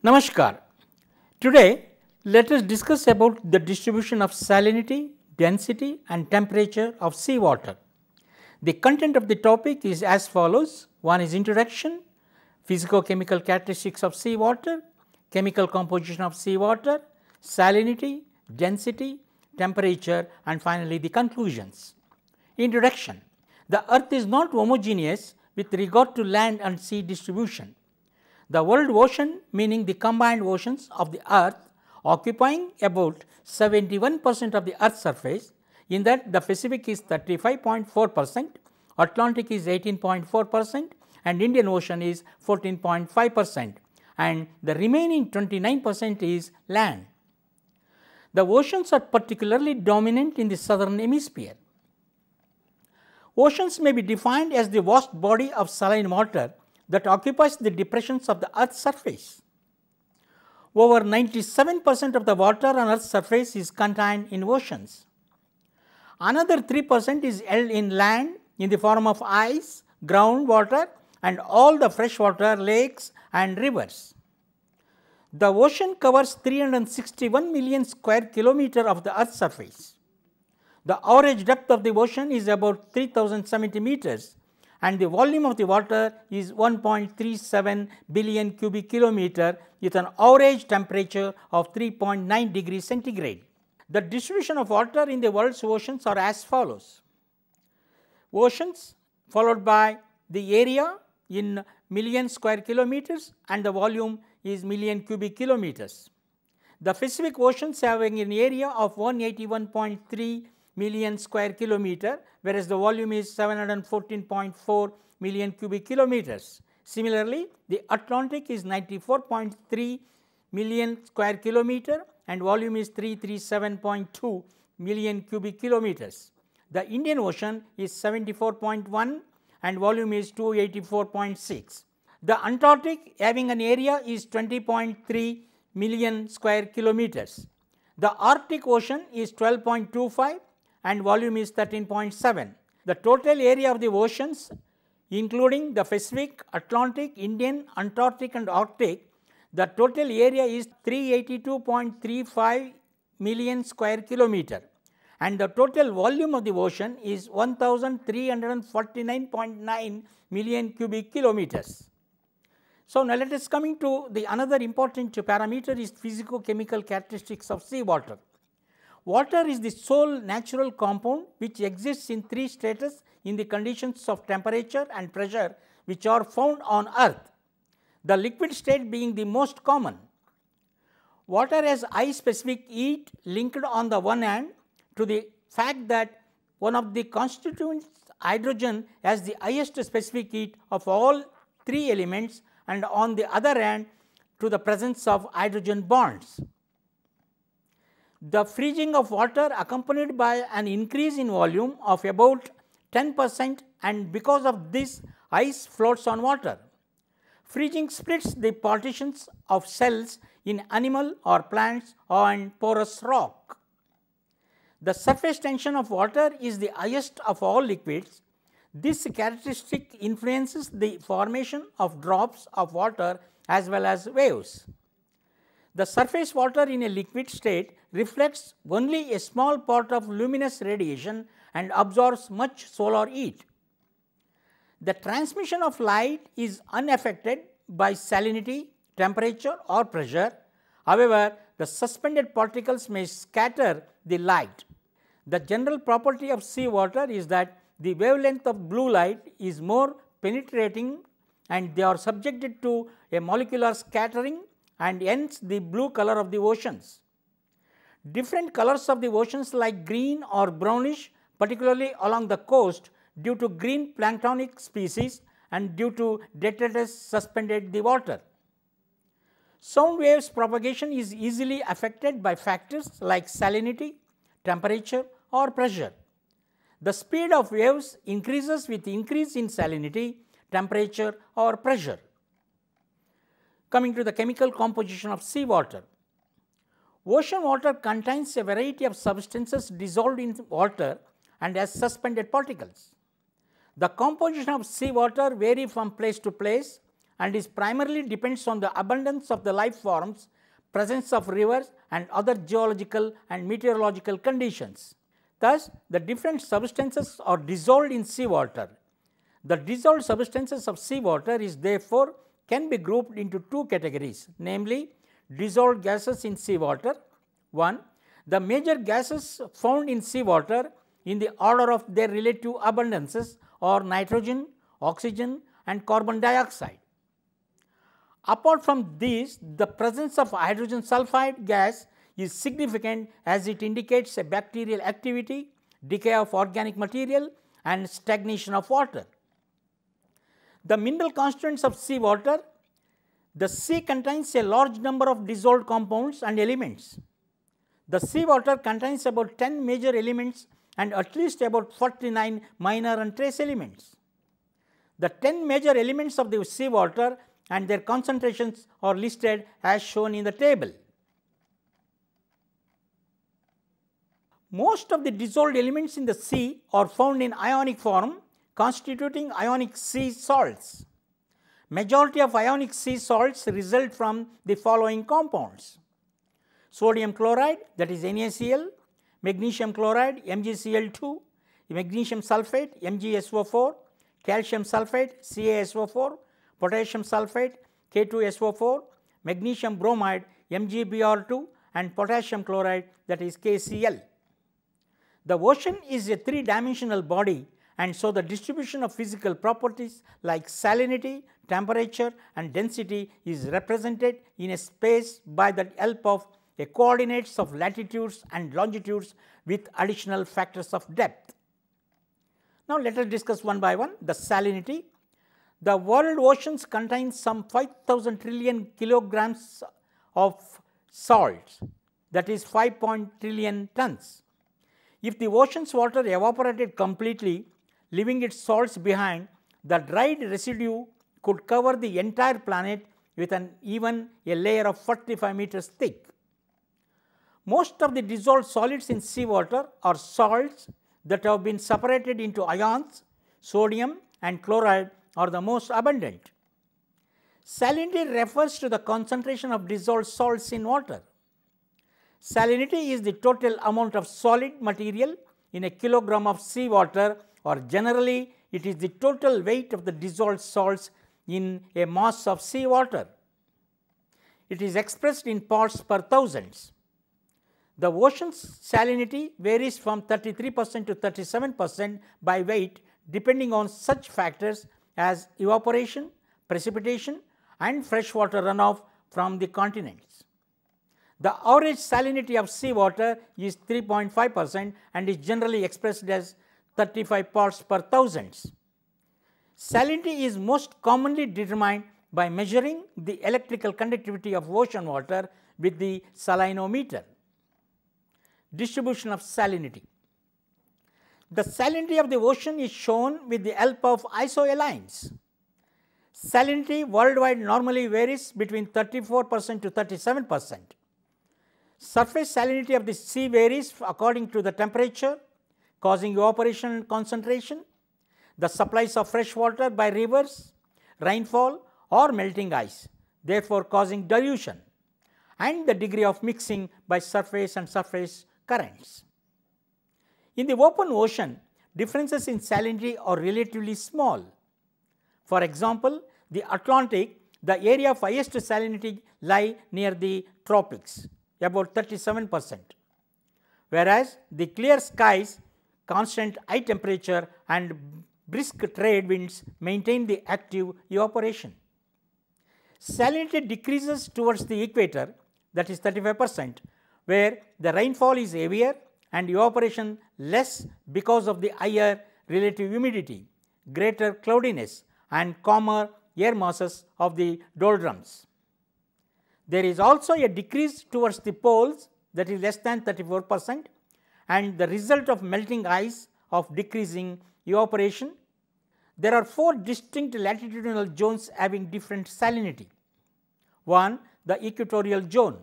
Namaskar. Today, let us discuss about the distribution of salinity, density and temperature of seawater. The content of the topic is as follows. One is introduction, physico-chemical characteristics of seawater, chemical composition of seawater, salinity, density, temperature and finally the conclusions. Introduction. The earth is not homogeneous with regard to land and sea distribution. The world ocean, meaning the combined oceans of the earth, occupying about 71% of the earth's surface, in that the Pacific is 35.4%, Atlantic is 18.4% and Indian Ocean is 14.5% and the remaining 29% is land. The oceans are particularly dominant in the southern hemisphere. Oceans may be defined as the vast body of saline water that occupies the depressions of the earth's surface. Over 97% of the water on earth's surface is contained in oceans. Another 3% is held in land in the form of ice, groundwater and all the freshwater lakes and rivers. The ocean covers 361 million square kilometer of the earth's surface. The average depth of the ocean is about 3070 meters and the volume of the water is 1.37 billion cubic kilometer with an average temperature of 3.9 degrees centigrade. The distribution of water in the world's oceans are as follows. Oceans followed by the area in million square kilometers and the volume is million cubic kilometers. The Pacific Oceans having an area of 181.3 million square kilometer, whereas the volume is 714.4 million cubic kilometers. Similarly, the Atlantic is 94.3 million square kilometer and volume is 337.2 million cubic kilometers. The Indian Ocean is 74.1 and volume is 284.6. The Antarctic having an area is 20.3 million square kilometers. The Arctic Ocean is 12.25 and volume is 13.7. The total area of the oceans including the Pacific, Atlantic, Indian, Antarctic and Arctic, the total area is 382.35 million square kilometer and the total volume of the ocean is 1349.9 million cubic kilometers. So, now let us coming to the another important parameter is physico-chemical characteristics of seawater. Water is the sole natural compound which exists in three states in the conditions of temperature and pressure which are found on earth, the liquid state being the most common. Water has high specific heat linked on the one hand to the fact that one of the constituents hydrogen has the highest specific heat of all three elements and on the other hand to the presence of hydrogen bonds. The freezing of water accompanied by an increase in volume of about 10% and because of this ice floats on water. Freezing splits the partitions of cells in animal or plants and porous rock. The surface tension of water is the highest of all liquids. This characteristic influences the formation of drops of water as well as waves. The surface water in a liquid state reflects only a small part of luminous radiation and absorbs much solar heat. The transmission of light is unaffected by salinity, temperature or pressure. However, the suspended particles may scatter the light. The general property of seawater is that the wavelength of blue light is more penetrating and they are subjected to a molecular scattering and hence the blue color of the oceans. Different colors of the oceans like green or brownish, particularly along the coast due to green planktonic species and due to detritus suspended the water. Sound waves propagation is easily affected by factors like salinity, temperature or pressure. The speed of waves increases with increase in salinity, temperature or pressure. Coming to the chemical composition of seawater. Ocean water contains a variety of substances dissolved in water and has suspended particles. The composition of seawater vary from place to place and is primarily depends on the abundance of the life forms, presence of rivers and other geological and meteorological conditions. Thus, the different substances are dissolved in seawater. The dissolved substances of seawater is therefore can be grouped into two categories, namely dissolved gases in seawater. 1. The major gases found in seawater in the order of their relative abundances are nitrogen, oxygen and carbon dioxide. Apart from these, the presence of hydrogen sulfide gas is significant as it indicates a bacterial activity, decay of organic material and stagnation of water. The mineral constituents of seawater. The sea contains a large number of dissolved compounds and elements. The seawater contains about 10 major elements and at least about 49 minor and trace elements. The 10 major elements of the seawater and their concentrations are listed as shown in the table. Most of the dissolved elements in the sea are found in ionic form, constituting ionic sea salts. Majority of ionic sea salts result from the following compounds: sodium chloride, that is NaCl, magnesium chloride MgCl2, magnesium sulfate MgSO4, calcium sulfate CaSO4, potassium sulfate K2SO4, magnesium bromide MgBr2 and potassium chloride, that is KCl. The ocean is a three-dimensional body, and so the distribution of physical properties like salinity, temperature and density is represented in a space by the help of a coordinates of latitudes and longitudes with additional factors of depth. Now, let us discuss one by one the salinity. The world oceans contain some 5,000 trillion kilograms of salts, that is 5 trillion tons. If the ocean's water evaporated completely, leaving its salts behind, the dried residue could cover the entire planet with even a layer of 45 meters thick. Most of the dissolved solids in seawater are salts that have been separated into ions. Sodium and chloride are the most abundant. Salinity refers to the concentration of dissolved salts in water. Salinity is the total amount of solid material in a kilogram of seawater, or generally it is the total weight of the dissolved salts in a mass of seawater. It is expressed in parts per thousands. The ocean's salinity varies from 33% to 37% by weight, depending on such factors as evaporation, precipitation and freshwater runoff from the continents. The average salinity of seawater is 3.5% and is generally expressed as 35 parts per thousands. Salinity is most commonly determined by measuring the electrical conductivity of ocean water with the salinometer. Distribution of salinity. The salinity of the ocean is shown with the help of isohalines. Salinity worldwide normally varies between 34% to 37%. Surface salinity of the sea varies according to the temperature, causing evaporation and concentration, the supplies of fresh water by rivers, rainfall or melting ice, therefore causing dilution, and the degree of mixing by surface and surface currents. In the open ocean, differences in salinity are relatively small. For example, the Atlantic, the area of highest salinity lie near the tropics, about 37%, whereas the clear skies, constant high temperature and brisk trade winds maintain the active evaporation. Salinity decreases towards the equator, that is 35%, where the rainfall is heavier and evaporation less because of the higher relative humidity, greater cloudiness and calmer air masses of the doldrums. There is also a decrease towards the poles, that is less than 34%, and the result of melting ice of decreasing evaporation. There are 4 distinct latitudinal zones having different salinity. 1. The equatorial zone.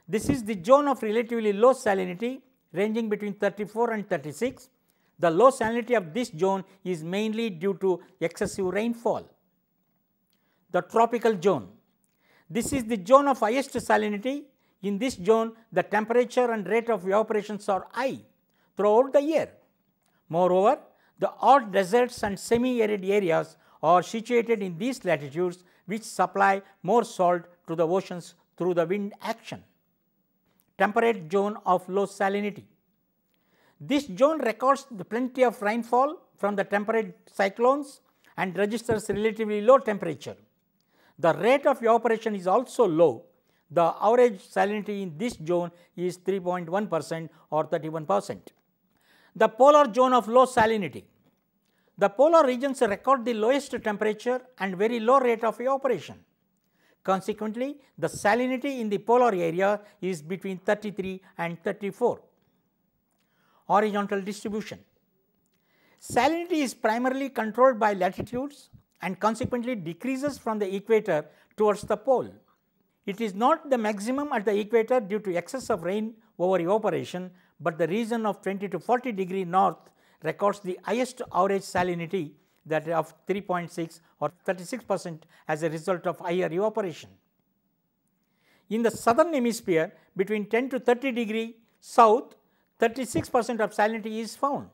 This is the zone of relatively low salinity ranging between 34 and 36. The low salinity of this zone is mainly due to excessive rainfall. the tropical zone. This is the zone of highest salinity. In this zone, the temperature and rate of evaporations are high throughout the year. Moreover, the hot deserts and semi-arid areas are situated in these latitudes, which supply more salt to the oceans through the wind action. Temperate zone of low salinity. This zone records the plenty of rainfall from the temperate cyclones and registers relatively low temperature. The rate of evaporation is also low. The average salinity in this zone is 3.1% or 31%. The polar zone of low salinity. The polar regions record the lowest temperature and very low rate of evaporation. Consequently, the salinity in the polar area is between 33 and 34. Horizontal distribution. Salinity is primarily controlled by latitudes and consequently decreases from the equator towards the pole. It is not the maximum at the equator due to excess of rain over evaporation, but the region of 20 to 40 degree north records the highest average salinity, that of 3.6 or 36% as a result of higher evaporation. In the southern hemisphere, between 10 to 30 degree south, 36% of salinity is found.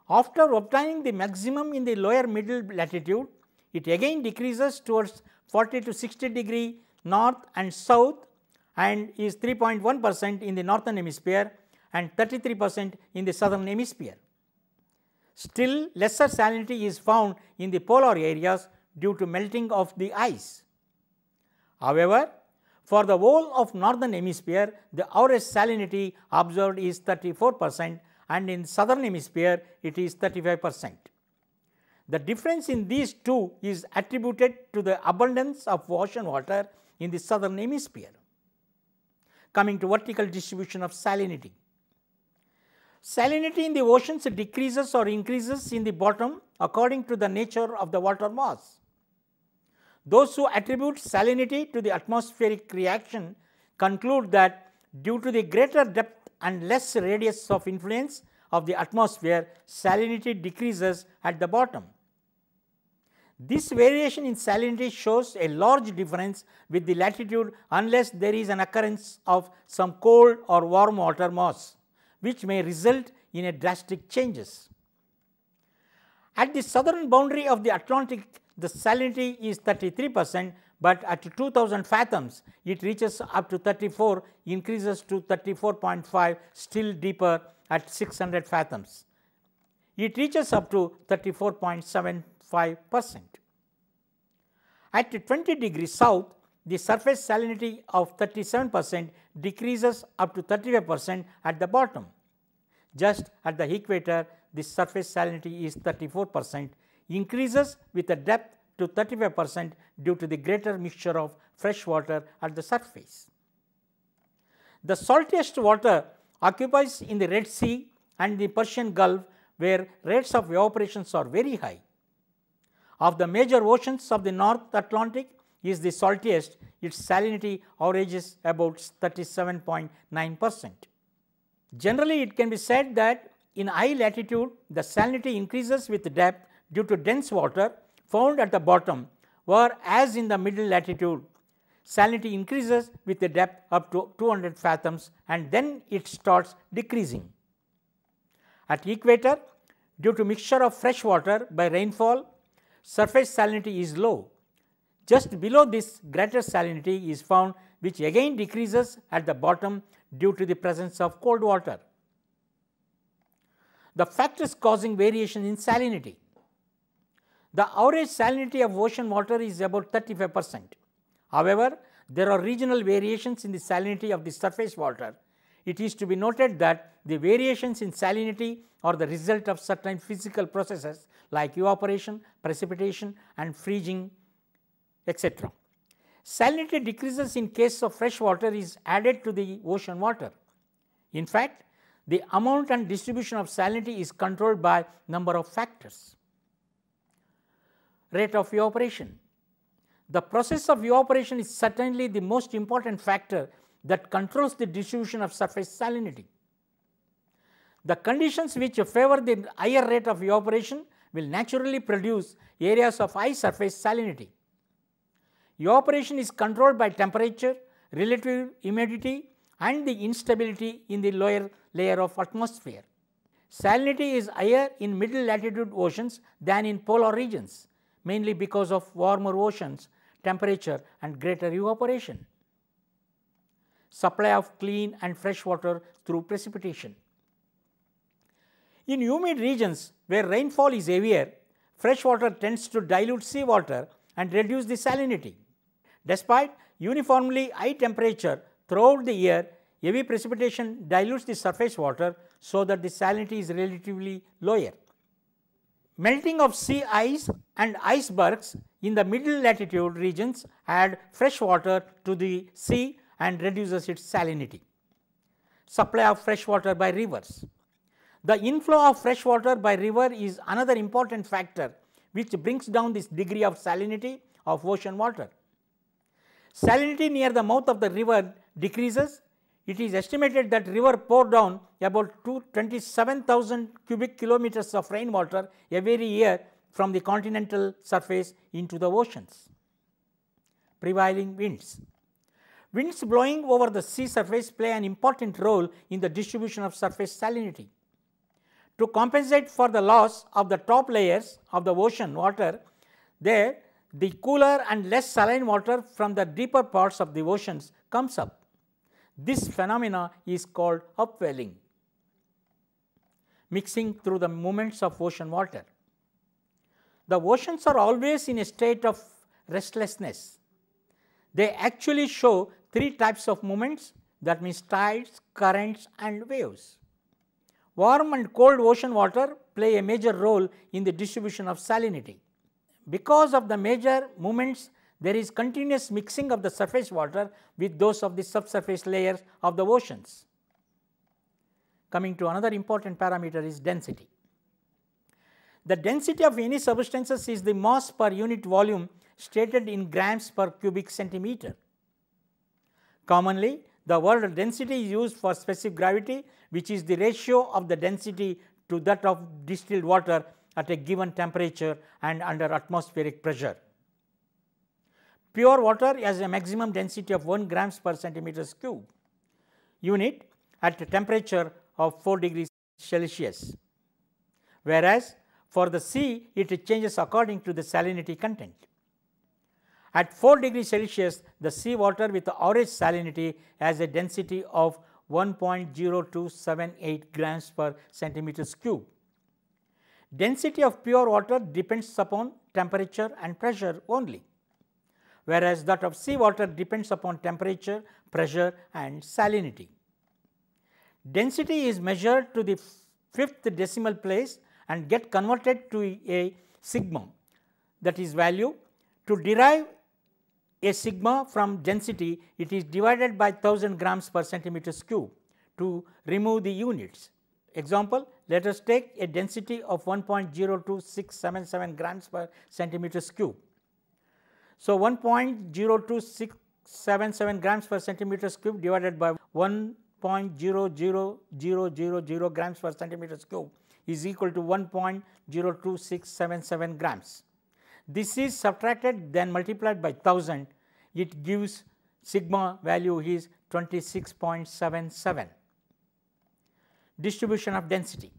After obtaining the maximum in the lower middle latitude, it again decreases towards 40 to 60 degree north and south and is 3.1% in the northern hemisphere and 33% in the southern hemisphere. Still lesser salinity is found in the polar areas due to melting of the ice. However, for the whole of northern hemisphere, the average salinity observed is 34% and in southern hemisphere it is 35%. The difference in these two is attributed to the abundance of ocean water in the southern hemisphere. Coming to vertical distribution of salinity. Salinity in the oceans decreases or increases in the bottom according to the nature of the water mass. Those who attribute salinity to the atmospheric reaction conclude that due to the greater depth and less radius of influence of the atmosphere, salinity decreases at the bottom. This variation in salinity shows a large difference with the latitude unless there is an occurrence of some cold or warm water mass, which may result in a drastic changes. At the southern boundary of the Atlantic, the salinity is 33%, but at 2000 fathoms it reaches up to 34, increases to 34.5, still deeper at 600 fathoms. It reaches up to 34.75%. At 20 degrees south, the surface salinity of 37% decreases up to 35% at the bottom. Just at the equator, the surface salinity is 34%, increases with the depth to 35% due to the greater mixture of fresh water at the surface. The saltiest water occupies in the Red Sea and the Persian Gulf, where rates of evaporations are very high. Of the major oceans of the North Atlantic is the saltiest, its salinity averages about 37.9%. Generally, it can be said that in high latitude, the salinity increases with depth due to dense water found at the bottom, whereas in the middle latitude, salinity increases with the depth up to 200 fathoms and then it starts decreasing. At equator, due to mixture of fresh water by rainfall, surface salinity is low. Just below this, greater salinity is found, which again decreases at the bottom due to the presence of cold water. The factors causing variation in salinity. The average salinity of ocean water is about 35%. However, there are regional variations in the salinity of the surface water. It is to be noted that the variations in salinity are the result of certain physical processes like evaporation, precipitation and freezing, etc. Salinity decreases in case of fresh water is added to the ocean water. In fact, the amount and distribution of salinity is controlled by number of factors. Rate of evaporation. The process of evaporation is certainly the most important factor that controls the distribution of surface salinity. The conditions which favor the higher rate of evaporation will naturally produce areas of high surface salinity. Evaporation is controlled by temperature, relative humidity and the instability in the lower layer of atmosphere. Salinity is higher in middle latitude oceans than in polar regions, mainly because of warmer oceans, temperature and greater evaporation. Supply of clean and fresh water through precipitation. In humid regions where rainfall is heavier, fresh water tends to dilute seawater and reduce the salinity. Despite uniformly high temperature throughout the year, heavy precipitation dilutes the surface water so that the salinity is relatively lower. Melting of sea ice and icebergs in the middle latitude regions add fresh water to the sea and reduces its salinity. Supply of fresh water by rivers. The inflow of fresh water by river is another important factor which brings down this degree of salinity of ocean water. Salinity near the mouth of the river decreases. It is estimated that river pour down about 27,000 cubic kilometers of rainwater every year from the continental surface into the oceans. Prevailing winds. Winds blowing over the sea surface play an important role in the distribution of surface salinity. To compensate for the loss of the top layers of the ocean water, there the cooler and less saline water from the deeper parts of the oceans comes up. This phenomena is called upwelling, mixing through the movements of ocean water. The oceans are always in a state of restlessness. They actually show three types of movements, that means tides, currents and waves. Warm and cold ocean water play a major role in the distribution of salinity. Because of the major movements, there is continuous mixing of the surface water with those of the subsurface layers of the oceans. Coming to another important parameter is density. The density of any substances is the mass per unit volume stated in grams per cubic centimeter. Commonly, the word density is used for specific gravity, which is the ratio of the density to that of distilled water at a given temperature and under atmospheric pressure. Pure water has a maximum density of 1 grams per centimeters cube unit at a temperature of 4 degrees Celsius, whereas for the sea it changes according to the salinity content. At 4 degrees Celsius, the sea water with the average salinity has a density of 1.0278 grams per centimeters cube. Density of pure water depends upon temperature and pressure only, whereas that of sea water depends upon temperature, pressure and salinity. Density is measured to the 5th decimal place and get converted to a sigma, that is value. To derive a sigma from density, it is divided by 1000 grams per centimeters cube to remove the units. Example, let us take a density of 1.02677 grams per centimeters cube. So, 1.02677 grams per centimeters cube divided by 1.00000 grams per centimeters cube is equal to 1.02677 grams. This is subtracted, then multiplied by 1000, it gives sigma value is 26.77. Distribution of density.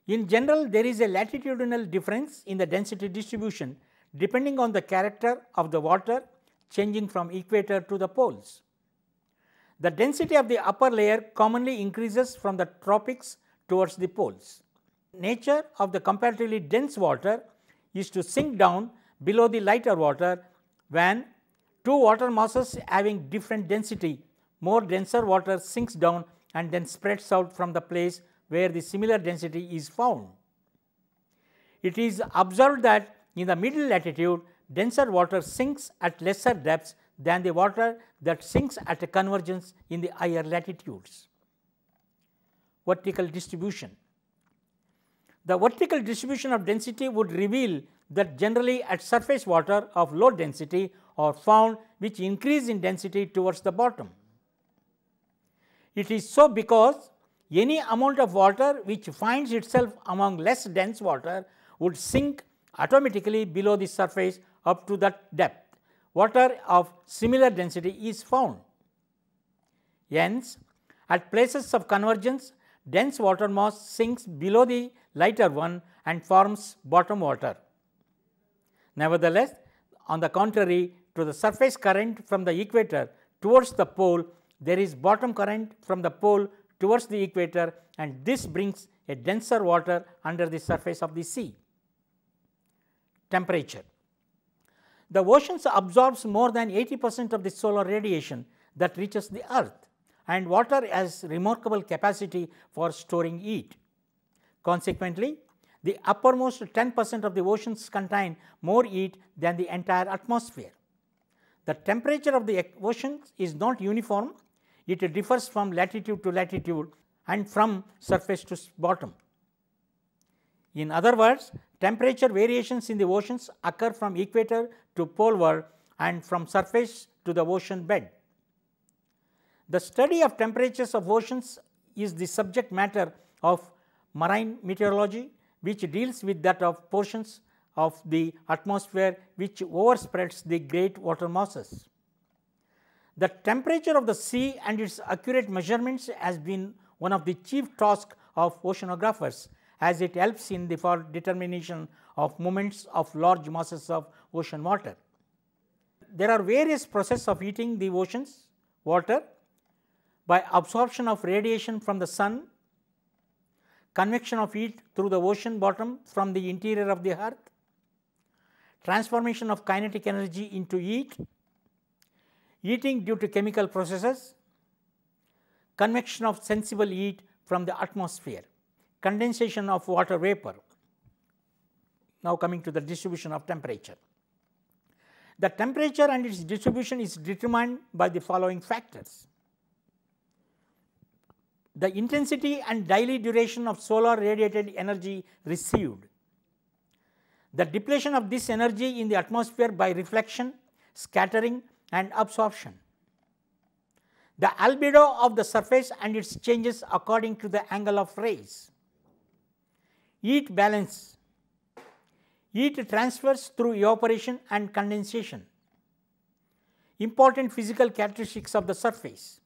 In general, there is a latitudinal difference in the density distribution depending on the character of the water changing from equator to the poles. The density of the upper layer commonly increases from the tropics towards the poles. Nature of the comparatively dense water is to sink down below the lighter water when two water masses having different density, more denser water sinks down and then spreads out from the place where the similar density is found. It is observed that in the middle latitude, denser water sinks at lesser depths than the water that sinks at a convergence in the higher latitudes. Vertical distribution. The vertical distribution of density would reveal that generally at surface water of low density are found which increase in density towards the bottom. It is so because any amount of water which finds itself among less dense water would sink automatically below the surface up to that depth, water of similar density is found. Hence, at places of convergence, dense water mass sinks below the lighter one and forms bottom water. Nevertheless, on the contrary to the surface current from the equator towards the pole, there is bottom current from the pole towards the equator, and this brings a denser water under the surface of the sea. Temperature. The oceans absorbs more than 80% of the solar radiation that reaches the earth, and water has remarkable capacity for storing heat. Consequently, the uppermost 10% of the oceans contain more heat than the entire atmosphere. The temperature of the oceans is not uniform, it differs from latitude to latitude and from surface to bottom. In other words, temperature variations in the oceans occur from equator to poleward and from surface to the ocean bed. The study of temperatures of oceans is the subject matter of marine meteorology, which deals with that of portions of the atmosphere which overspreads the great water masses. The temperature of the sea and its accurate measurements has been one of the chief tasks of oceanographers, as it helps in the determination of movements of large masses of ocean water. There are various processes of heating the oceans water by absorption of radiation from the sun, convection of heat through the ocean bottom from the interior of the earth, transformation of kinetic energy into heat, heating due to chemical processes, convection of sensible heat from the atmosphere, condensation of water vapor. Now, coming to the distribution of temperature. The temperature and its distribution is determined by the following factors: the intensity and daily duration of solar radiated energy received, the depletion of this energy in the atmosphere by reflection, scattering and absorption, the albedo of the surface and its changes according to the angle of rays, heat balance, heat transfers through evaporation and condensation, important physical characteristics of the surface.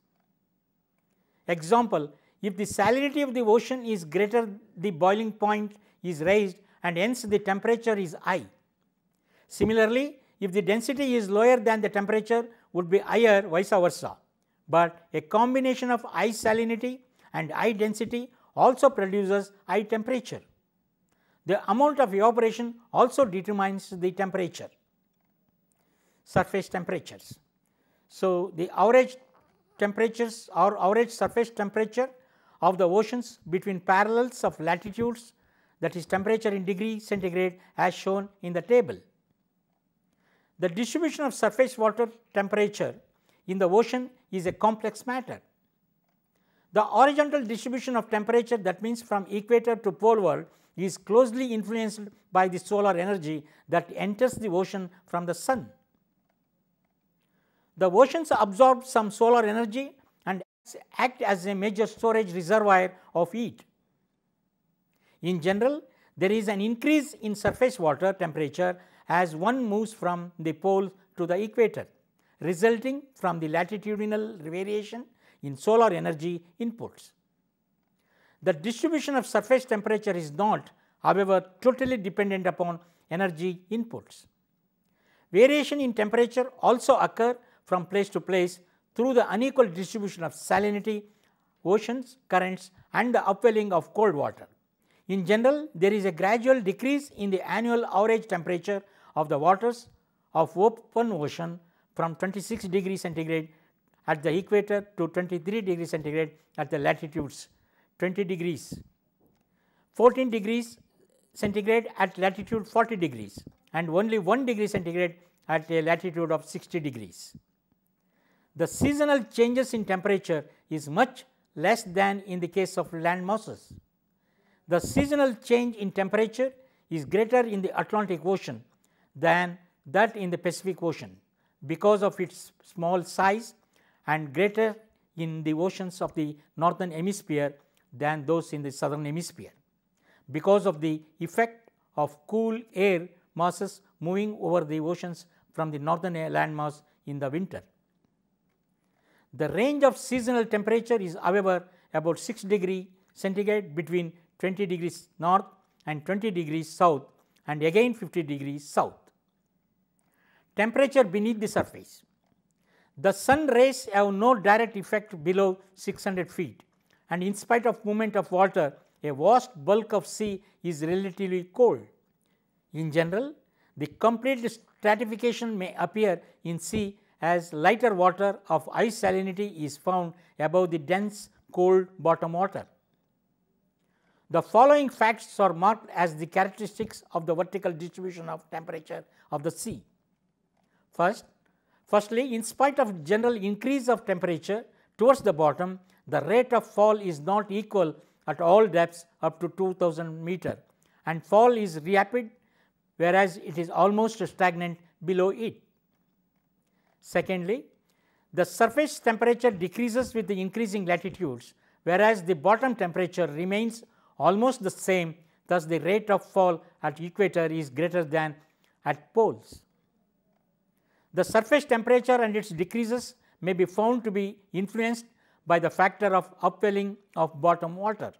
Example, if the salinity of the ocean is greater, the boiling point is raised and hence the temperature is high. Similarly, if the density is lower than the temperature would be higher, vice versa, but a combination of high salinity and high density also produces high temperature. The amount of evaporation also determines the temperature. Surface temperatures. So, the average temperatures or average surface temperature of the oceans between parallels of latitudes, that is temperature in degree centigrade, as shown in the table. The distribution of surface water temperature in the ocean is a complex matter. The horizontal distribution of temperature, that means from equator to poleward, is closely influenced by the solar energy that enters the ocean from the sun. The oceans absorb some solar energy and act as a major storage reservoir of heat. In general, there is an increase in surface water temperature as one moves from the pole to the equator, resulting from the latitudinal variation in solar energy inputs. The distribution of surface temperature is not, however, totally dependent upon energy inputs. Variation in temperature also occur from place to place through the unequal distribution of salinity, oceans, currents and the upwelling of cold water. In general, there is a gradual decrease in the annual average temperature of the waters of open ocean from 26 degrees centigrade at the equator to 23 degrees centigrade at the latitudes 20 degrees, 14 degrees centigrade at latitude 40 degrees and only 1 degree centigrade at a latitude of 60 degrees. The seasonal changes in temperature is much less than in the case of land masses. The seasonal change in temperature is greater in the Atlantic Ocean than that in the Pacific Ocean because of its small size, and greater in the oceans of the northern hemisphere than those in the southern hemisphere, because of the effect of cool air masses moving over the oceans from the northern landmass in the winter. The range of seasonal temperature is, however, about 6 degree centigrade between 20 degrees north and 20 degrees south and again 50 degrees south. Temperature beneath the surface. The sun rays have no direct effect below 600 feet, and in spite of movement of water, a vast bulk of sea is relatively cold. In general, the complete stratification may appear in sea as lighter water of high salinity is found above the dense cold bottom water. The following facts are marked as the characteristics of the vertical distribution of temperature of the sea. Firstly, in spite of general increase of temperature towards the bottom, the rate of fall is not equal at all depths up to 2000 meter, and fall is rapid, whereas it is almost stagnant below it. Secondly, the surface temperature decreases with the increasing latitudes, whereas the bottom temperature remains almost the same. Thus, the rate of fall at equator is greater than at poles. The surface temperature and its decreases may be found to be influenced by the factor of upwelling of bottom water.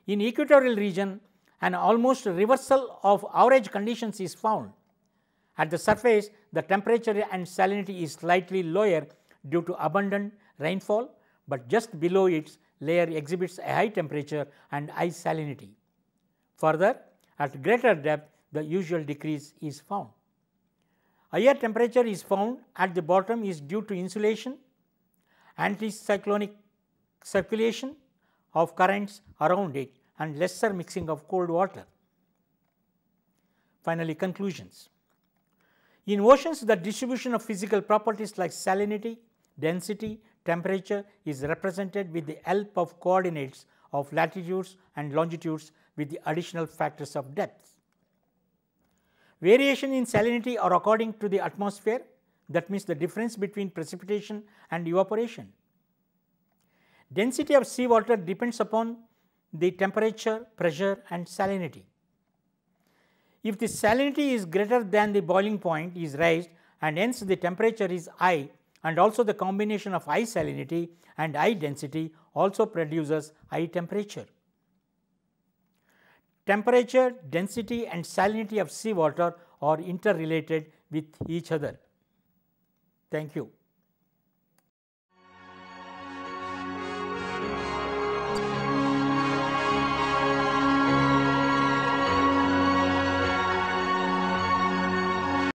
In equatorial region, an almost reversal of average conditions is found. At the surface, the temperature and salinity is slightly lower due to abundant rainfall, but just below its layer exhibits a high temperature and high salinity. Further, at greater depth, the usual decrease is found. Higher temperature is found at the bottom is due to insulation, anticyclonic circulation of currents around it, and lesser mixing of cold water. Finally, conclusions. In oceans, the distribution of physical properties like salinity, density, temperature is represented with the help of coordinates of latitudes and longitudes with the additional factors of depth. Variation in salinity are according to the atmosphere, that means the difference between precipitation and evaporation. Density of seawater depends upon the temperature, pressure and salinity. If the salinity is greater than the boiling point is raised, and hence the temperature is high, and also the combination of high salinity and high density also produces high temperature. Temperature, density and salinity of seawater are interrelated with each other. Thank you.